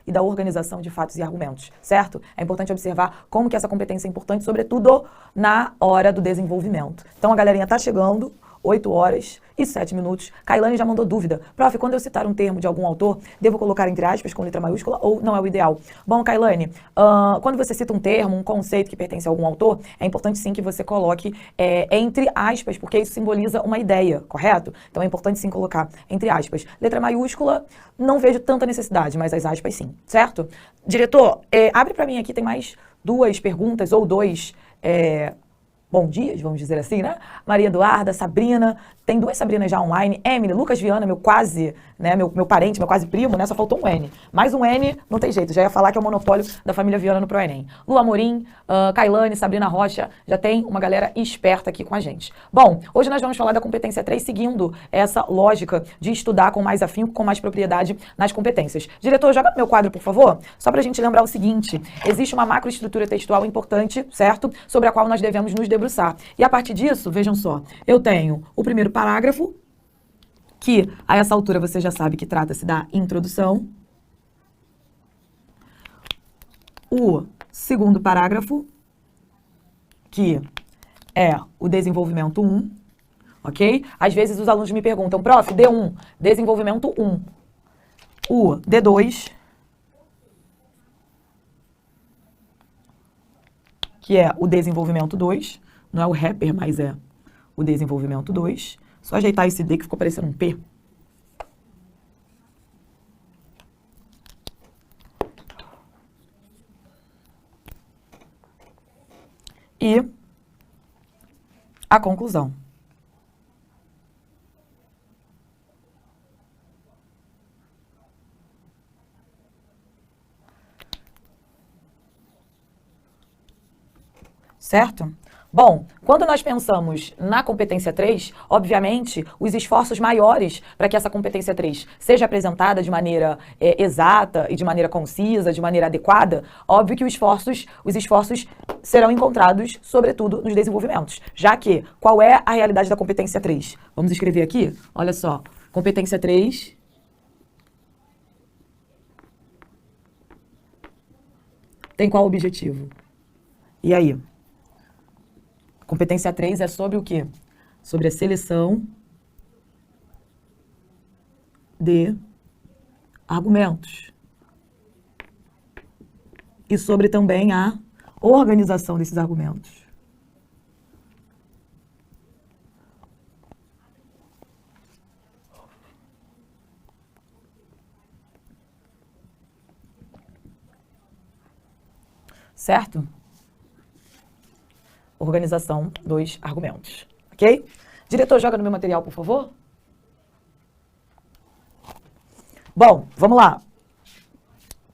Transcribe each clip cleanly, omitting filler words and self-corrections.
e da organização de fatos e argumentos, certo? É importante observar como que essa competência é importante, sobretudo na hora do desenvolvimento. Então a galerinha tá chegando, 8h07. Kailane já mandou dúvida. Prof, quando eu citar um termo de algum autor, devo colocar entre aspas com letra maiúscula ou não é o ideal? Bom, Kailane, quando você cita um termo, um conceito que pertence a algum autor, é importante sim que você coloque entre aspas, porque isso simboliza uma ideia, correto? Então é importante sim colocar entre aspas. Letra maiúscula, não vejo tanta necessidade, mas as aspas sim, certo? Diretor, abre para mim aqui, tem mais 2 perguntas ou 2... bom dias, vamos dizer assim, né? Maria Eduarda, Sabrina, tem 2 Sabrinas já online, Emily, Lucas Viana, meu quase, né, meu parente, meu quase primo, né, só faltou um N. Mais um N, não tem jeito, já ia falar que é o monopólio da família Viana no ProEnem. Lu Amorim, Kailane, Sabrina Rocha, já tem uma galera esperta aqui com a gente. Bom, hoje nós vamos falar da competência 3, seguindo essa lógica de estudar com mais afinco, com mais propriedade nas competências. Diretor, joga meu quadro, por favor, só pra gente lembrar o seguinte, existe uma macroestrutura textual importante, certo? Sobre a qual nós devemos nos debruçar. E a partir disso, vejam só, eu tenho o primeiro parágrafo, que a essa altura você já sabe que trata-se da introdução. O segundo parágrafo, que é o desenvolvimento 1, ok? Às vezes os alunos me perguntam, prof, D1, desenvolvimento 1. O D2, que é o desenvolvimento 2, não é o rapper, mas é o desenvolvimento 2. Só ajeitar esse D que ficou parecendo um P. E a conclusão. Certo? Bom, quando nós pensamos na competência 3, obviamente, os esforços maiores para que essa competência 3 seja apresentada de maneira exata e de maneira concisa, de maneira adequada, óbvio que os esforços serão encontrados, sobretudo, nos desenvolvimentos. Já que, qual é a realidade da competência 3? Vamos escrever aqui? Olha só, competência 3 tem qual objetivo? E aí? Competência 3 é sobre o quê? Sobre a seleção de argumentos. E sobre também a organização desses argumentos. Certo? Organização dos argumentos, ok? Diretor, joga no meu material, por favor. Bom, vamos lá.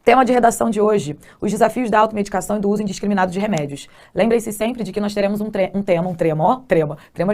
Tema de redação de hoje, os desafios da automedicação e do uso indiscriminado de remédios. Lembrem-se sempre de que nós teremos um trema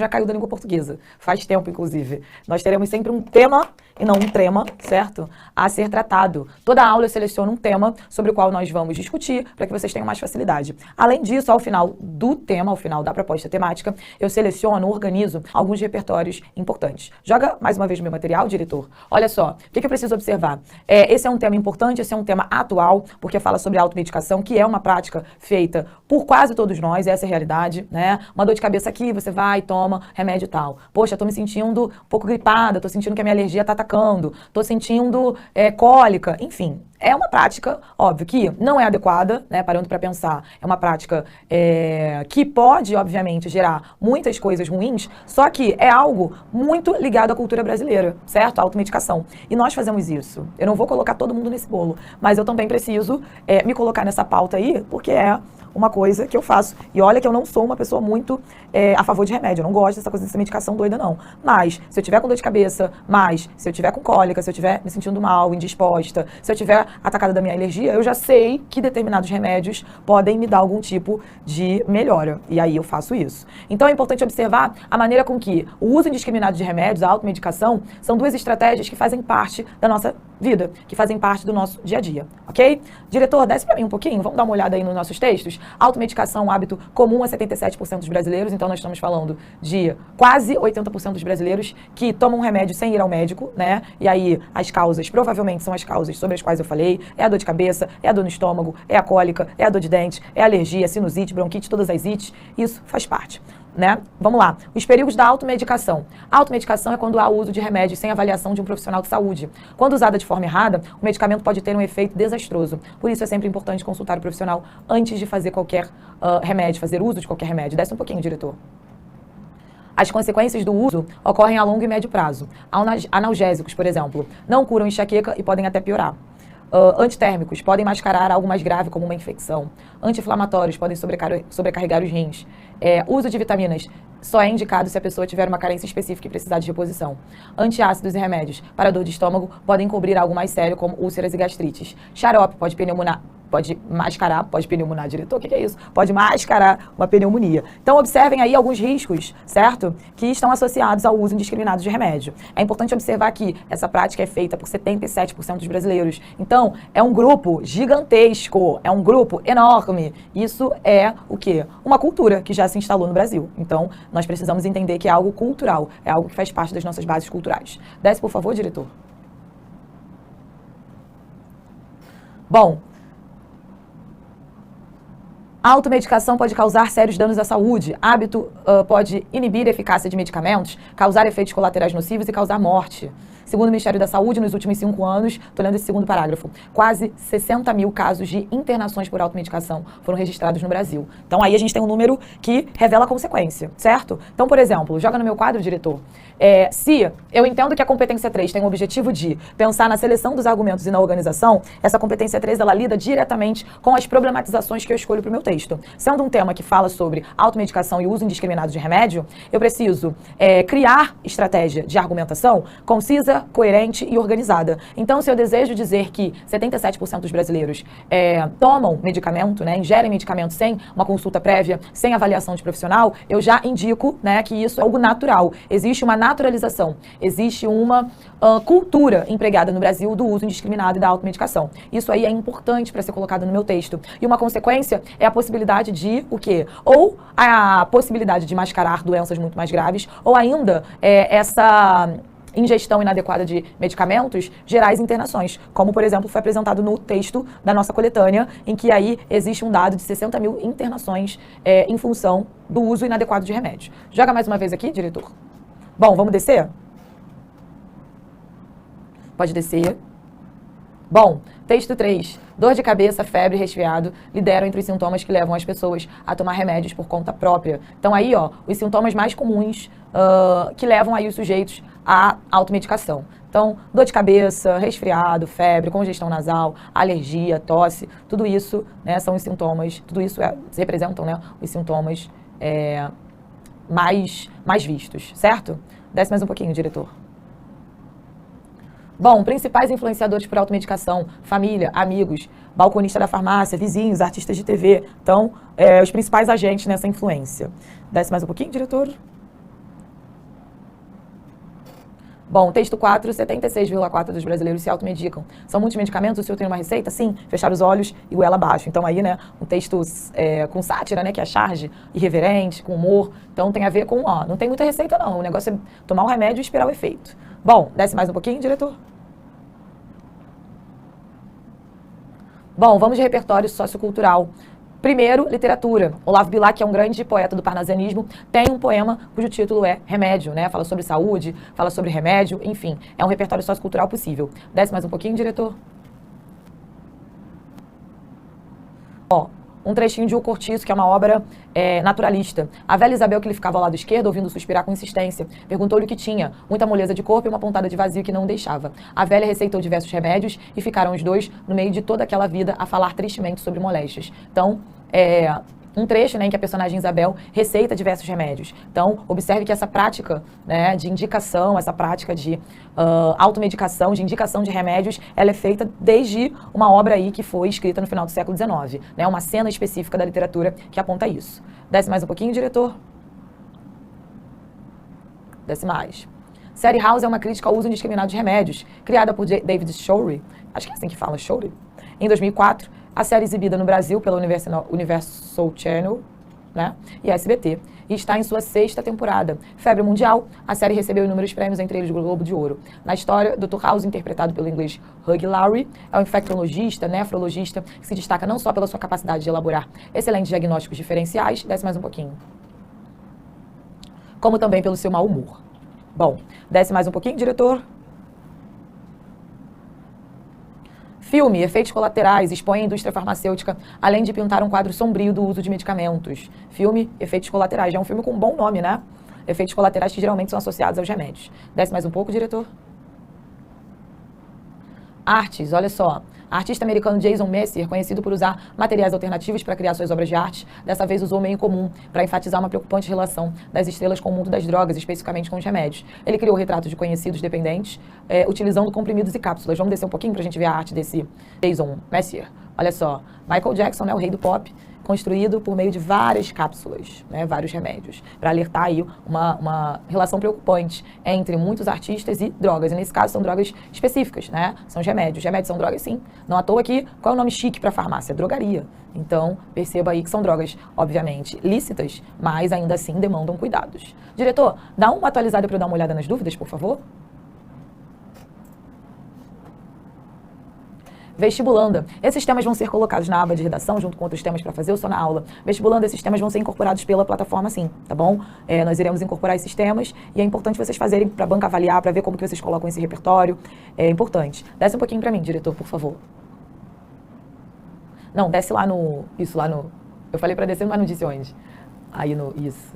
já caiu da língua portuguesa, faz tempo, inclusive. Nós teremos sempre um tema, e não um trema, certo? A ser tratado. Toda aula eu seleciono um tema sobre o qual nós vamos discutir, para que vocês tenham mais facilidade. Além disso, ao final do tema, ao final da proposta temática, eu seleciono, organizo alguns repertórios importantes. Joga mais uma vez no meu material, diretor. Olha só, o que eu preciso observar? Esse é um tema importante, esse é um tema atual, porque fala sobre a automedicação, que é uma prática feita por quase todos nós, essa é a realidade, né? Uma dor de cabeça aqui, você vai, toma remédio tal. Poxa, tô me sentindo um pouco gripada, tô sentindo que a minha alergia tá atacando, tô sentindo cólica, enfim. É uma prática, óbvio, que não é adequada, né, parando para pensar, é uma prática que pode, obviamente, gerar muitas coisas ruins, só que é algo muito ligado à cultura brasileira, certo? A automedicação. E nós fazemos isso. Eu não vou colocar todo mundo nesse bolo, mas eu também preciso me colocar nessa pauta aí, porque é uma coisa que eu faço. E olha que eu não sou uma pessoa muito a favor de remédio, eu não gosto dessa coisa dessa medicação doida, não. Mas, se eu tiver com dor de cabeça, se eu tiver com cólica, se eu tiver me sentindo mal, indisposta, se eu tiver atacada da minha alergia, eu já sei que determinados remédios podem me dar algum tipo de melhora. E aí eu faço isso. Então é importante observar a maneira com que o uso indiscriminado de remédios, a automedicação, são duas estratégias que fazem parte da nossa vida, que fazem parte do nosso dia a dia, ok? Diretor, desce para mim um pouquinho, vamos dar uma olhada aí nos nossos textos. Automedicação é um hábito comum a 77% dos brasileiros, então nós estamos falando de quase 80% dos brasileiros que tomam remédio sem ir ao médico, né? E aí as causas, provavelmente são as causas sobre as quais eu falei, é a dor de cabeça, é a dor no estômago, é a cólica, é a dor de dente, é a alergia, sinusite, bronquite, todas as ites, isso faz parte. Né? Vamos lá. Os perigos da automedicação. A automedicação é quando há uso de remédios sem avaliação de um profissional de saúde. Quando usada de forma errada, o medicamento pode ter um efeito desastroso. Por isso é sempre importante consultar o profissional antes de fazer qualquer remédio, fazer uso de qualquer remédio. Desce um pouquinho, diretor. As consequências do uso ocorrem a longo e médio prazo. Analgésicos, por exemplo, não curam enxaqueca e podem até piorar. Antitérmicos podem mascarar algo mais grave, como uma infecção. Anti-inflamatórios podem sobrecarregar os rins. Uso de vitaminas só é indicado se a pessoa tiver uma carência específica e precisar de reposição. Antiácidos e remédios para dor de estômago podem cobrir algo mais sério, como úlceras e gastrites. Xarope pode pneumonar, diretor, o que é isso? Pode mascarar uma pneumonia. Então, observem aí alguns riscos, certo? Que estão associados ao uso indiscriminado de remédio. É importante observar que essa prática é feita por 77% dos brasileiros. Então, é um grupo gigantesco, é um grupo enorme. Isso é o quê? Uma cultura que já se instalou no Brasil. Então, nós precisamos entender que é algo cultural, é algo que faz parte das nossas bases culturais. Desce, por favor, diretor. Bom, a automedicação pode causar sérios danos à saúde. Hábito pode inibir a eficácia de medicamentos, causar efeitos colaterais nocivos e causar morte. Segundo o Ministério da Saúde, nos últimos 5 anos, estou lendo esse segundo parágrafo, quase 60 mil casos de internações por automedicação foram registrados no Brasil. Então aí a gente tem um número que revela a consequência, certo? Então, por exemplo, joga no meu quadro, diretor. Se eu entendo que a competência 3 tem o objetivo de pensar na seleção dos argumentos e na organização, essa competência 3 ela lida diretamente com as problematizações que eu escolho para o meu texto. Sendo um tema que fala sobre automedicação e uso indiscriminado de remédio, eu preciso criar estratégia de argumentação concisa, coerente e organizada. Então, se eu desejo dizer que 77% dos brasileiros tomam medicamento, né, ingerem medicamento sem uma consulta prévia, sem avaliação de profissional, eu já indico, né, que isso é algo natural. Existe uma naturalização, existe uma cultura empregada no Brasil do uso indiscriminado e da automedicação. Isso aí é importante para ser colocado no meu texto. E uma consequência é a possibilidade de o quê? Ou a possibilidade de mascarar doenças muito mais graves, ou ainda essa ingestão inadequada de medicamentos, gerais internações, como, por exemplo, foi apresentado no texto da nossa coletânea, em que aí existe um dado de 60 mil internações em função do uso inadequado de remédios. Joga mais uma vez aqui, diretor. Bom, vamos descer? Pode descer. Bom, texto 3. Dor de cabeça, febre, resfriado lideram entre os sintomas que levam as pessoas a tomar remédios por conta própria. Então aí, ó, os sintomas mais comuns que levam aí os sujeitos à automedicação. Então, dor de cabeça, resfriado, febre, congestão nasal, alergia, tosse, tudo isso, né, são os sintomas, tudo isso representam, né, os sintomas mais vistos, certo? Desce mais um pouquinho, diretor. Bom, principais influenciadores por automedicação, família, amigos, balconista da farmácia, vizinhos, artistas de TV. Então, os principais agentes nessa influência. Desce mais um pouquinho, diretor. Bom, texto 4, 76,4% dos brasileiros se automedicam. São muitos medicamentos, o senhor tem uma receita? Sim, fechar os olhos e goela abaixo. Então aí, né, um texto com sátira, né, que é charge, irreverente, com humor. Então tem a ver com, não tem muita receita não, o negócio é tomar o remédio e esperar o efeito. Bom, desce mais um pouquinho, diretor. Bom, vamos de repertório sociocultural. Primeiro, literatura. Olavo Bilac, que é um grande poeta do parnasianismo, tem um poema cujo título é Remédio, né? Fala sobre saúde, fala sobre remédio, enfim. É um repertório sociocultural possível. Desce mais um pouquinho, diretor. Ó, um trechinho de O Cortiço, que é uma obra naturalista. A velha Isabel, que lhe ficava ao lado esquerdo, ouvindo suspirar com insistência, perguntou-lhe o que tinha, muita moleza de corpo e uma pontada de vazio que não deixava. A velha receitou diversos remédios e ficaram os dois, no meio de toda aquela vida, a falar tristemente sobre moléstias. Então, um trecho, né, em que a personagem Isabel receita diversos remédios. Então, observe que essa prática, né, de indicação, essa prática de automedicação, de indicação de remédios, ela é feita desde uma obra aí que foi escrita no final do século XIX, né, uma cena específica da literatura que aponta isso. Desce mais um pouquinho, diretor. Desce mais. Série House é uma crítica ao uso indiscriminado de remédios, criada por David Shorey, acho que é assim que fala, Shorey, em 2004. A série exibida no Brasil pela Universal Channel, né, e SBT, e está em sua 6ª temporada. Febre mundial, a série recebeu inúmeros prêmios, entre eles o Globo de Ouro. Na história, Dr. House, interpretado pelo inglês Hugh Laurie, é um infectologista, nefrologista, que se destaca não só pela sua capacidade de elaborar excelentes diagnósticos diferenciais, desce mais um pouquinho, como também pelo seu mau humor. Bom, desce mais um pouquinho, diretor. Filme, efeitos colaterais, expõe a indústria farmacêutica, além de pintar um quadro sombrio do uso de medicamentos. Filme, efeitos colaterais. Já é um filme com um bom nome, né? Efeitos colaterais que geralmente são associados aos remédios. Desce mais um pouco, diretor. Artes, olha só. Artista americano Jason Messier, conhecido por usar materiais alternativos para criar suas obras de arte, dessa vez usou meio comum para enfatizar uma preocupante relação das estrelas com o mundo das drogas, especificamente com os remédios. Ele criou retratos de conhecidos dependentes, utilizando comprimidos e cápsulas. Vamos descer um pouquinho para a gente ver a arte desse Jason Messier. Olha só, Michael Jackson, né, o rei do pop, construído por meio de várias cápsulas, né, vários remédios, para alertar aí uma relação preocupante entre muitos artistas e drogas. E nesse caso são drogas específicas, né? São os remédios. Os remédios são drogas, sim. Não à toa que, qual é o nome chique para farmácia? Drogaria. Então, perceba aí que são drogas, obviamente, lícitas, mas ainda assim demandam cuidados. Diretor, dá uma atualizada para eu dar uma olhada nas dúvidas, por favor? Vestibulanda. Esses temas vão ser colocados na aba de redação, junto com outros temas para fazer ou só na aula. Vestibulanda, esses temas vão ser incorporados pela plataforma, sim, tá bom? Nós iremos incorporar esses temas e é importante vocês fazerem para a banca avaliar, para ver como que vocês colocam esse repertório. É importante. Desce um pouquinho para mim, diretor, por favor. Não, desce lá no... Isso, lá no... Eu falei para descer, mas não disse onde. Aí no... Isso.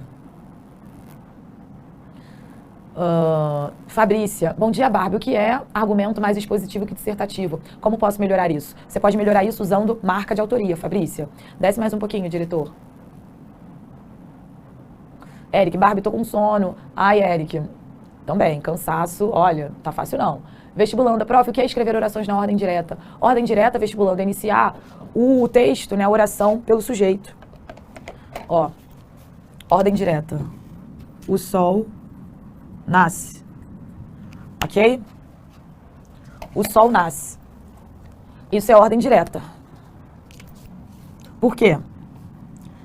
Fabrícia, bom dia, Barbie. O que é argumento mais expositivo que dissertativo? Como posso melhorar isso? Você pode melhorar isso usando marca de autoria, Fabrícia. Desce mais um pouquinho, diretor. Eric, Barbie, tô com sono. Ai, Eric, também, cansaço, olha, tá fácil não. Vestibulanda, prof, o que é escrever orações na ordem direta? Ordem direta, vestibulanda, é iniciar o texto, né, a oração pelo sujeito. Ó, ordem direta. O sol nasce, ok? O sol nasce. Isso é ordem direta. Por quê?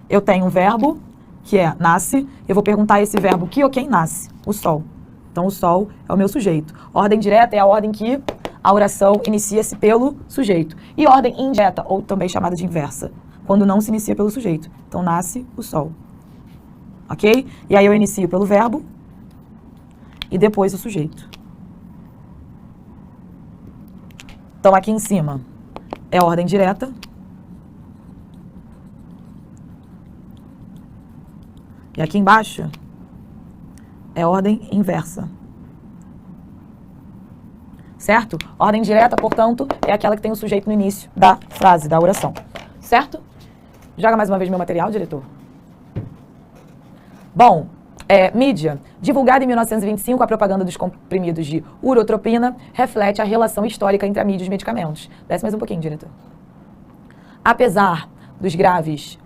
Eu tenho um verbo, que é nasce, eu vou perguntar esse verbo que ou quem nasce? O sol. Então, o sol é o meu sujeito. Ordem direta é a ordem que a oração inicia-se pelo sujeito. E ordem indireta, ou também chamada de inversa, quando não se inicia pelo sujeito. Então, nasce o sol. Ok? E aí eu inicio pelo verbo, e depois o sujeito. Então, aqui em cima é ordem direta. E aqui embaixo é ordem inversa. Certo? Ordem direta, portanto, é aquela que tem o sujeito no início da frase, da oração. Certo? Joga mais uma vez meu material, diretor. Bom, mídia. Divulgada em 1925, a propaganda dos comprimidos de urotropina reflete a relação histórica entre a mídia e os medicamentos. Desce mais um pouquinho, diretor. Apesar dos graves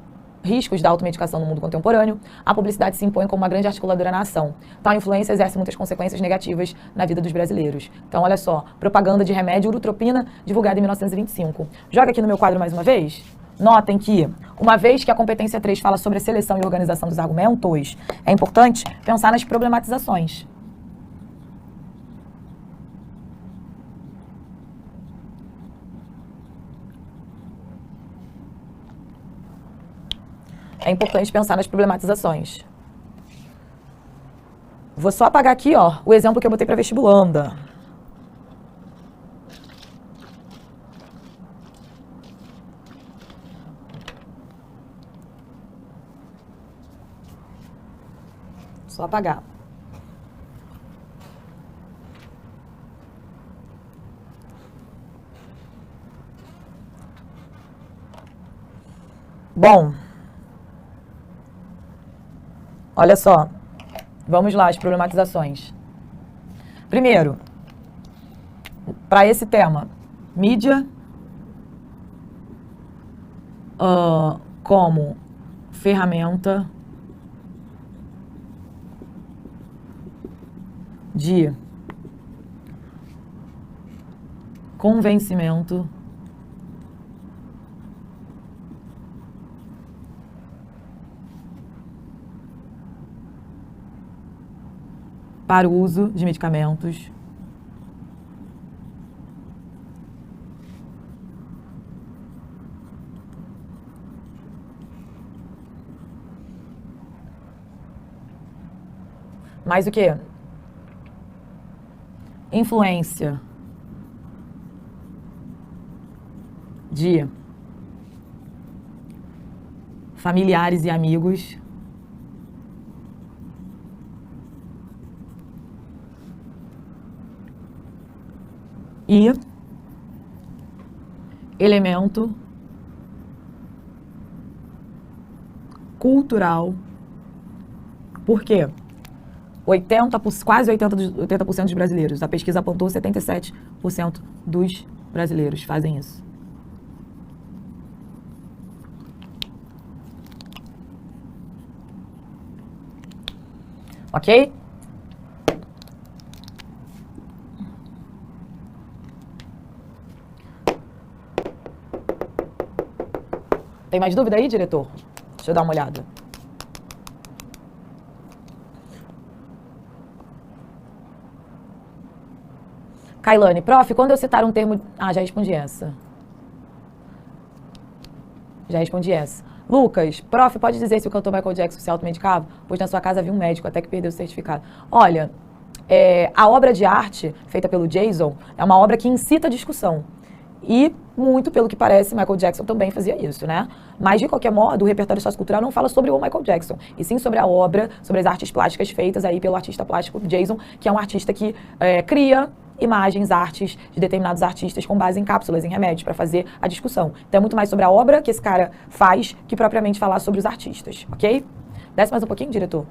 riscos da automedicação no mundo contemporâneo, a publicidade se impõe como uma grande articuladora na ação. Tal influência exerce muitas consequências negativas na vida dos brasileiros. Então, olha só, propaganda de remédio urotropina divulgada em 1925. Joga aqui no meu quadro mais uma vez. Notem que, uma vez que a competência 3 fala sobre a seleção e organização dos argumentos, é importante pensar nas problematizações. É importante pensar nas problematizações. Vou só apagar aqui, ó, o exemplo que eu botei para vestibulanda. Só apagar. Bom, olha só, vamos lá, as problematizações. Primeiro, para esse tema, mídia como ferramenta de convencimento para o uso de medicamentos mais o quê? Influência de familiares e amigos e elemento cultural. Por quê? Quase 80% dos brasileiros. A pesquisa apontou 77% dos brasileiros fazem isso. Ok? Tem mais dúvida aí, diretor? Deixa eu dar uma olhada. Kailane, prof, quando eu citar um termo... Ah, já respondi essa. Lucas, prof, pode dizer se o cantor Michael Jackson se automedicava? Pois na sua casa havia um médico, até que perdeu o certificado. Olha, a obra de arte feita pelo Jason é uma obra que incita a discussão. E, muito pelo que parece, Michael Jackson também fazia isso, né? Mas, de qualquer modo, o repertório sociocultural não fala sobre o Michael Jackson, e sim sobre a obra, sobre as artes plásticas feitas aí pelo artista plástico Jason, que é um artista que cria imagens, artes de determinados artistas com base em cápsulas, em remédios, para fazer a discussão. Então é muito mais sobre a obra que esse cara faz que propriamente falar sobre os artistas, ok? Desce mais um pouquinho, diretor.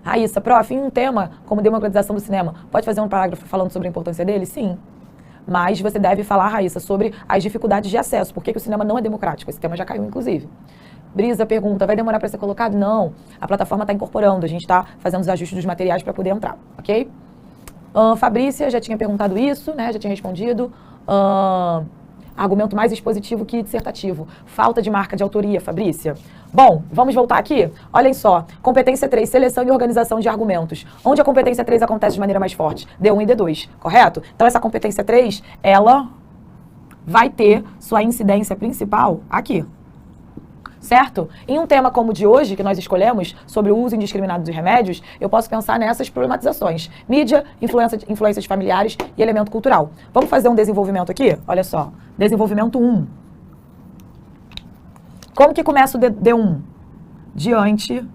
Raíssa, prof, em um tema como democratização do cinema, pode fazer um parágrafo falando sobre a importância dele? Sim. Mas você deve falar, Raíssa, sobre as dificuldades de acesso. Por que o cinema não é democrático? Esse tema já caiu, inclusive. Brisa pergunta, vai demorar para ser colocado? Não, a plataforma está incorporando, a gente está fazendo os ajustes dos materiais para poder entrar, ok? Fabrícia já tinha perguntado isso, né? Já tinha respondido. Argumento mais expositivo que dissertativo. Falta de marca de autoria, Fabrícia. Bom, vamos voltar aqui? Olhem só, competência 3, seleção e organização de argumentos. Onde a competência 3 acontece de maneira mais forte? D1 e D2, correto? Então essa competência 3, ela vai ter sua incidência principal aqui. Certo? Em um tema como o de hoje, que nós escolhemos, sobre o uso indiscriminado de remédios, eu posso pensar nessas problematizações. Mídia, influências familiares e elemento cultural. Vamos fazer um desenvolvimento aqui? Olha só. Desenvolvimento 1. Como que começa o D1? Diante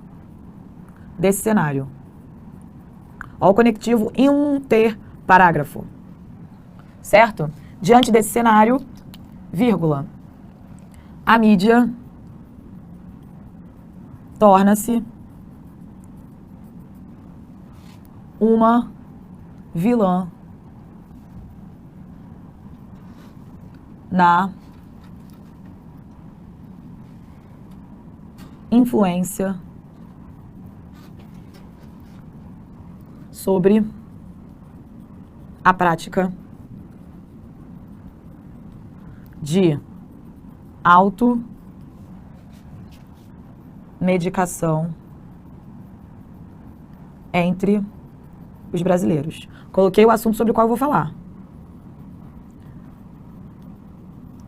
desse cenário. Olha o conectivo interparágrafo. Certo? Diante desse cenário, vírgula. A mídia torna-se uma vilã na influência sobre a prática de automedicação entre os brasileiros. Coloquei o assunto sobre o qual eu vou falar.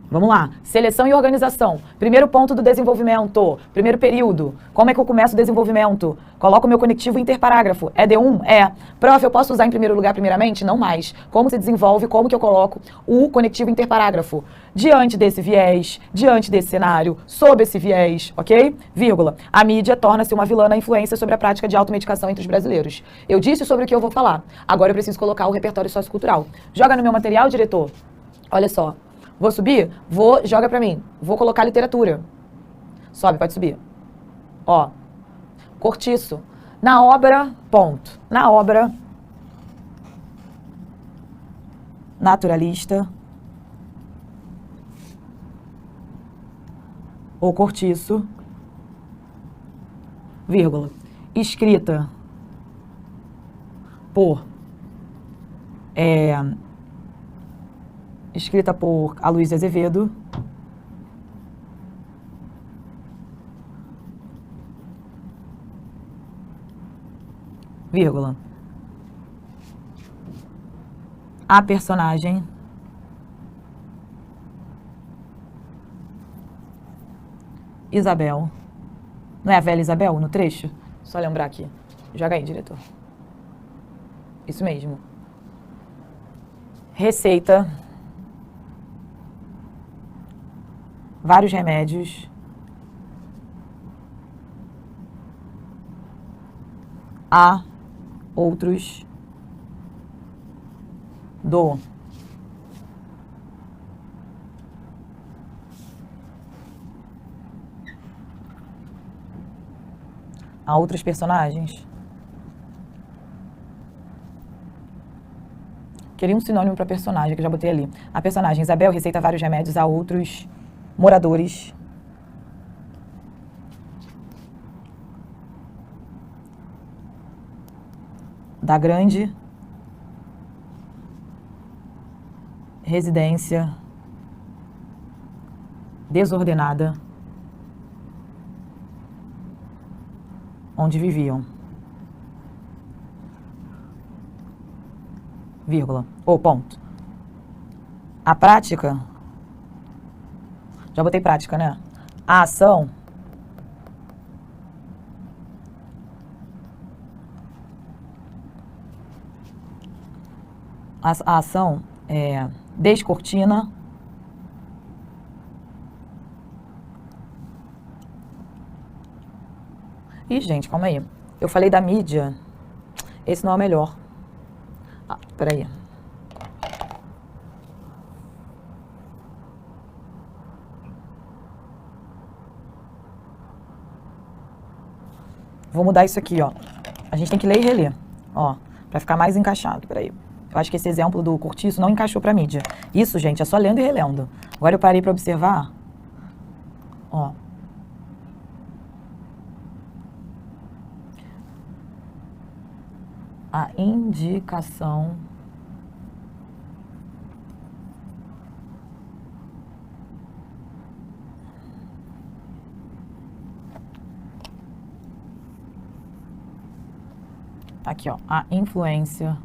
Vamos lá. Seleção e organização. Primeiro ponto do desenvolvimento. Primeiro período. Como é que eu começo o desenvolvimento? Coloco o meu conectivo interparágrafo. É D1? É. Prof, eu posso usar em primeiro lugar primeiramente? Não mais. Como se desenvolve, como que eu coloco o conectivo interparágrafo? Diante desse viés, diante desse cenário, sob esse viés, ok? Vírgula. A mídia torna-se uma vilã na influência sobre a prática de automedicação entre os brasileiros. Eu disse sobre o que eu vou falar. Agora eu preciso colocar o repertório sociocultural. Joga no meu material, diretor. Olha só. Vou subir? Joga pra mim. Vou colocar literatura. Sobe, pode subir. Ó. Cortiço. Na obra, ponto. Na obra naturalista, ou Cortiço, vírgula, escrita escrita por Aloysio Azevedo, vírgula, a personagem Isabel, não é a velha Isabel no trecho? Só lembrar aqui. Joga aí, diretor. Isso mesmo. Receita vários remédios a outros do a outros personagens. Queria um sinônimo para personagem, que eu já botei ali. A personagem Isabel receita vários remédios a outros moradores da grande residência desordenada onde viviam. Vírgula, ou ponto. A prática, já botei prática, né? A ação descortina Ih, gente, calma aí. Eu falei da mídia. Esse não é o melhor. Ah, peraí. Vou mudar isso aqui, ó. A gente tem que ler e reler, ó, pra ficar mais encaixado. Peraí. Eu acho que esse exemplo do cortiço não encaixou pra mídia. Isso, gente, é só lendo e relendo. Agora eu parei pra observar, ó. A indicação aqui, ó, a influência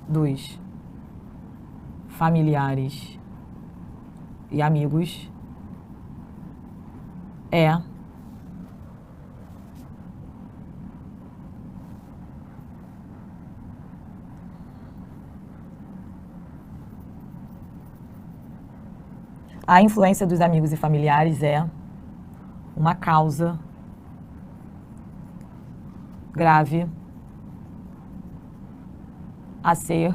dos familiares e amigos é a influência dos amigos e familiares é uma causa grave a ser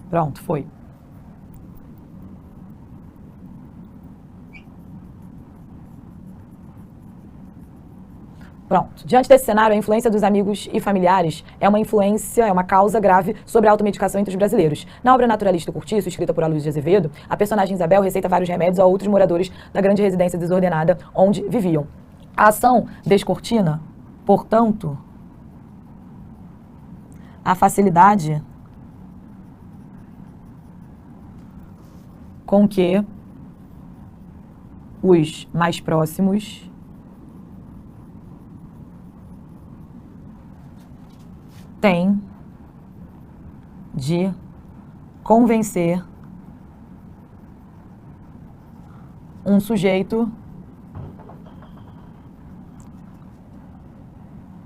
pronto, foi. Pronto. Diante desse cenário, a influência dos amigos e familiares é uma causa grave sobre a automedicação entre os brasileiros. Na obra naturalista O Cortiço, escrita por Aloysio de Azevedo, a personagem Isabel receita vários remédios a outros moradores da grande residência desordenada onde viviam. A ação descortina, portanto, a facilidade com que os mais próximos têm de convencer um sujeito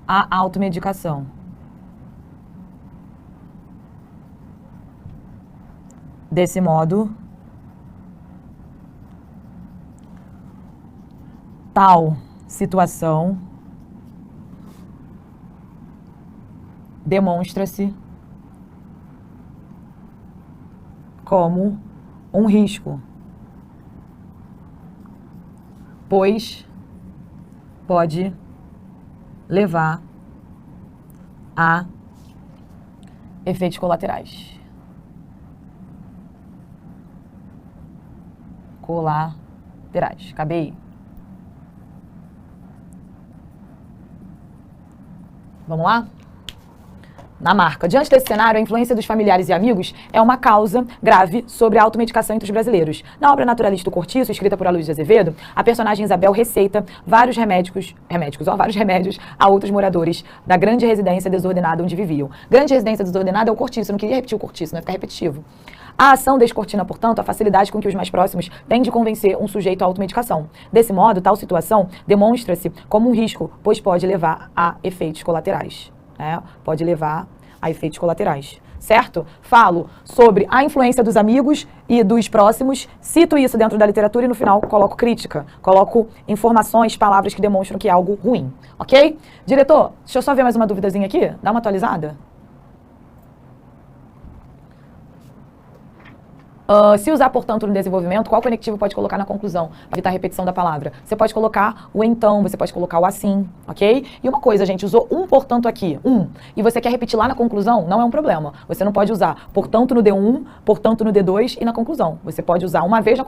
à automedicação. Desse modo, tal situação demonstra-se como um risco, pois pode levar à Efeitos colaterais. Colaterais. Acabei. Vamos lá? Na marca. Diante desse cenário, a influência dos familiares e amigos é uma causa grave sobre a automedicação entre os brasileiros. Na obra Naturalista do Cortiço, escrita por Aloysio de Azevedo, a personagem Isabel receita vários remédios a outros moradores da grande residência desordenada onde viviam. Grande residência desordenada é o Cortiço. Eu não queria repetir o Cortiço, não vai ficar repetitivo. A ação descortina, portanto, a facilidade com que os mais próximos têm de convencer um sujeito à automedicação. Desse modo, tal situação demonstra-se como um risco, pois pode levar a efeitos colaterais. Pode levar a efeitos colaterais, certo? Falo sobre a influência dos amigos e dos próximos, cito isso dentro da literatura e no final coloco crítica, coloco informações, palavras que demonstram que é algo ruim, ok? Diretor, deixa eu só ver mais uma duvidazinha aqui, dá uma atualizada. Se usar, portanto, no desenvolvimento, qual conectivo pode colocar na conclusão? Para evitar a repetição da palavra. Você pode colocar o então, você pode colocar o assim, ok? E uma coisa, gente, usou portanto aqui, e você quer repetir lá na conclusão, não é um problema. Você não pode usar portanto no D1, portanto no D2 e na conclusão. Você pode usar uma vez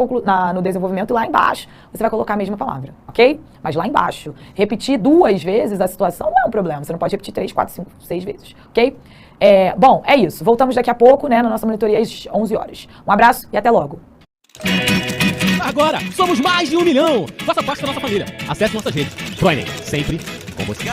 no desenvolvimento e lá embaixo você vai colocar a mesma palavra, ok? Mas lá embaixo, repetir 2 vezes a situação não é um problema. Você não pode repetir 3, 4, 5, 6 vezes, ok? Bom, é isso. Voltamos daqui a pouco, na nossa monitoria às 11 horas. Um abraço e até logo. Agora, somos mais de 1 milhão. Faça parte da nossa família. Acesse nossas redes. ProEnem, sempre com você.